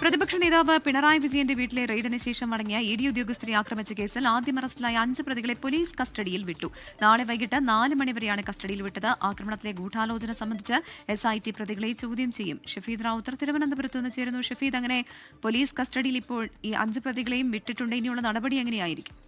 പ്രതിപക്ഷ നേതാവ് പിണറായി വിജയന്റെ വീട്ടിലെ റെയ്ഡിന് ശേഷം മടങ്ങിയ ഇഡി ഉദ്യോഗസ്ഥരെ ആക്രമിച്ച കേസിൽ ആദ്യം അറസ്റ്റിലായ 5 പ്രതികളെ പോലീസ് കസ്റ്റഡിയിൽ വിട്ടു. നാളെ വൈകിട്ട് 4 മണിവരെയാണ് കസ്റ്റഡിയിൽ വിട്ടത്. ആക്രമണത്തിലെ ഗൂഢാലോചന സംബന്ധിച്ച് SIT പ്രതികളെ ചോദ്യം ചെയ്യും. ഷഫീദ് റാവുത്തർ തിരുവനന്തപുരത്ത് നിന്ന് ചേരുന്നു. ഷഫീദ്, അങ്ങനെ പോലീസ് കസ്റ്റഡിയിൽ ഇപ്പോൾ ഈ 5 പ്രതികളെയും വിട്ടിട്ടുണ്ട്. ഇനിയുള്ള നടപടി എങ്ങനെയായിരിക്കും?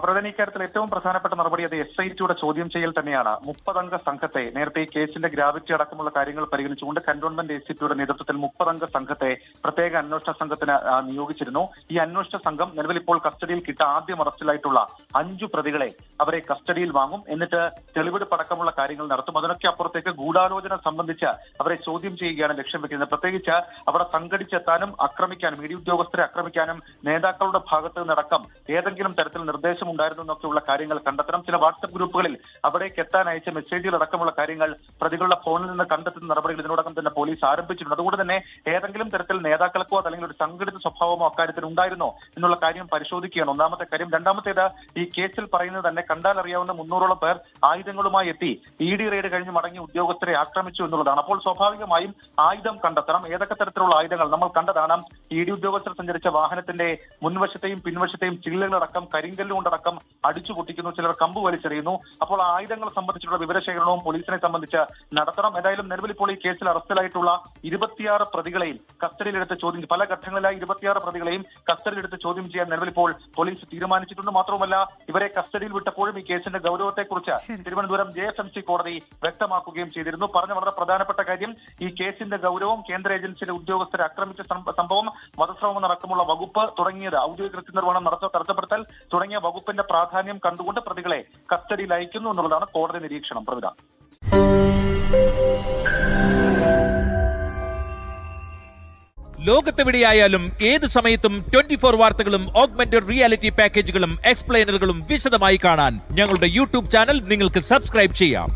പ്രധാന ഇക്കാര്യത്തിൽ ഏറ്റവും പ്രധാനപ്പെട്ട നടപടി അത് SITയുടെ ചോദ്യം ചെയ്യൽ തന്നെയാണ്. 30 അംഗ സംഘത്തെ നേരത്തെ ഈ കേസിന്റെ ഗ്രാവിറ്റി അടക്കമുള്ള കാര്യങ്ങൾ പരിഗണിച്ചുകൊണ്ട് കന്റോൺമെന്റ് ACPയുടെ നേതൃത്വത്തിൽ 30 അംഗ സംഘത്തെ പ്രത്യേക അന്വേഷണ സംഘത്തിന് നിയോഗിച്ചിരുന്നു. ഈ അന്വേഷണ സംഘം നിലവിൽ ഇപ്പോൾ കസ്റ്റഡിയിൽ കിട്ട ആദ്യം അറസ്റ്റിലായിട്ടുള്ള 5 പ്രതികളെ അവരെ കസ്റ്റഡിയിൽ വാങ്ങും. എന്നിട്ട് തെളിവെടുപ്പ് അടക്കമുള്ള കാര്യങ്ങൾ നടത്തും. അതിനൊക്കെ അപ്പുറത്തേക്ക് ഗൂഢാലോചന സംബന്ധിച്ച് അവരെ ചോദ്യം ചെയ്യുകയാണ് ലക്ഷ്യം വെക്കുന്നത്. പ്രത്യേകിച്ച് അവിടെ സംഘടിച്ചെത്താനും ആക്രമിക്കാനും ഇഡി ഉദ്യോഗസ്ഥരെ ആക്രമിക്കാനും നേതാക്കളുടെ ഭാഗത്ത് നിന്നടക്കം ഏതെങ്കിലും തരത്തിൽ നിർദ്ദേശം ഉണ്ടായിരുന്നു എന്നൊക്കെയുള്ള കാര്യങ്ങൾ കണ്ടെത്തണം. ചില വാട്സ്ആപ്പ് ഗ്രൂപ്പുകളിൽ അവിടേക്ക് എത്താൻ അയച്ച മെസ്സേജുകൾ അടക്കമുള്ള കാര്യങ്ങൾ പ്രതികളുടെ ഫോണിൽ നിന്ന് കണ്ടെത്തുന്ന നടപടികൾ ഇതിനോടകം തന്നെ പോലീസ് ആരംഭിച്ചിട്ടുണ്ട്. അതുകൊണ്ട് തന്നെ ഏതെങ്കിലും തരത്തിൽ നേതാക്കൾക്കോ അല്ലെങ്കിൽ ഒരു സംഘടിത സ്വഭാവമോ അക്കാര്യത്തിൽ ഉണ്ടായിരുന്നോ എന്നുള്ള കാര്യം പരിശോധിക്കുകയാണ് ഒന്നാമത്തെ കാര്യം. രണ്ടാമത്തേത്, ഈ കേസിൽ പറയുന്നത് തന്നെ കണ്ടാൽ അറിയാവുന്ന 300ഓളം പേർ ആയുധങ്ങളുമായി എത്തി ED റെയ്ഡ് കഴിഞ്ഞ് മടങ്ങിയ ഉദ്യോഗസ്ഥരെ ആക്രമിച്ചു എന്നുള്ളതാണ്. അപ്പോൾ സ്വാഭാവികമായും ആയുധം കണ്ടെത്തണം. ഏതൊക്കെ തരത്തിലുള്ള ആയുധങ്ങൾ നമ്മൾ കണ്ടതാണ്. ED ഉദ്യോഗസ്ഥർ സഞ്ചരിച്ച വാഹനത്തിന്റെ മുൻവശത്തെയും പിൻവശത്തെയും ചില്ലുകളടക്കം കരിങ്കല്ല് കൊണ്ടടക്കം അടിച്ചു പൊട്ടിക്കുന്നു. ചിലർ കമ്പ് വലിച്ചെറിയുന്നു. അപ്പോൾ ആയുധങ്ങൾ സംബന്ധിച്ചുള്ള വിവരശേഖരണവും പോലീസിനെ സംബന്ധിച്ച് നടത്തണം. ഏതായാലും നിലവിൽ ഇപ്പോൾ ഈ കേസിൽ അറസ്റ്റിലായിട്ടുള്ള 26 പ്രതികളെയും കസ്റ്റഡിയിലെടുത്ത് ചോദ്യം പല ഘട്ടങ്ങളിലായി 26 പ്രതികളെയും കസ്റ്റഡിയിലെടുത്ത് ചോദ്യം ചെയ്യാൻ നിലവിൽ ഇപ്പോൾ പോലീസ് തീരുമാനിച്ചിട്ടുണ്ട്. മാത്രമല്ല ഇവരെ കസ്റ്റഡിയിൽ വിട്ടപ്പോഴും ഈ കേസിന്റെ ഗൗരവത്തെക്കുറിച്ച് തിരുവനന്തപുരം JFMC കോടതി വ്യക്തമാക്കുകയും ചെയ്തിരുന്നു. പറഞ്ഞ വളരെ പ്രധാനപ്പെട്ട കാര്യം, ഈ കേസിന്റെ ഗൗരവം, കേന്ദ്ര ഏജൻസിയിലെ ഉദ്യോഗസ്ഥരെ ആക്രമിച്ച സംഭവം, വധശ്രമം നടക്കമുള്ള വകുപ്പ് തുടങ്ങിയത്, ഔദ്യോഗിക കൃത്യനിർവഹണം തടസ്സപ്പെടുത്തൽ തുടങ്ങിയ വകുപ്പിന്റെ പ്രാധാന്യം കണ്ടുകൊണ്ട് പ്രതികളെ കസ്റ്റഡിയിൽ അയക്കുന്നു എന്നുള്ളതാണ് കോടതി നിരീക്ഷണം. പ്രവിധ ലോകത്തെവിടെയായാലും ഏത് സമയത്തും 24 വാർത്തകളും ഓഗ്മെന്റഡ് റിയാലിറ്റി പാക്കേജുകളും എക്സ്പ്ലെയിനറുകളും വിശദമായി കാണാൻ ഞങ്ങളുടെ YouTube ചാനൽ നിങ്ങൾക്ക് സബ്സ്ക്രൈബ് ചെയ്യാം.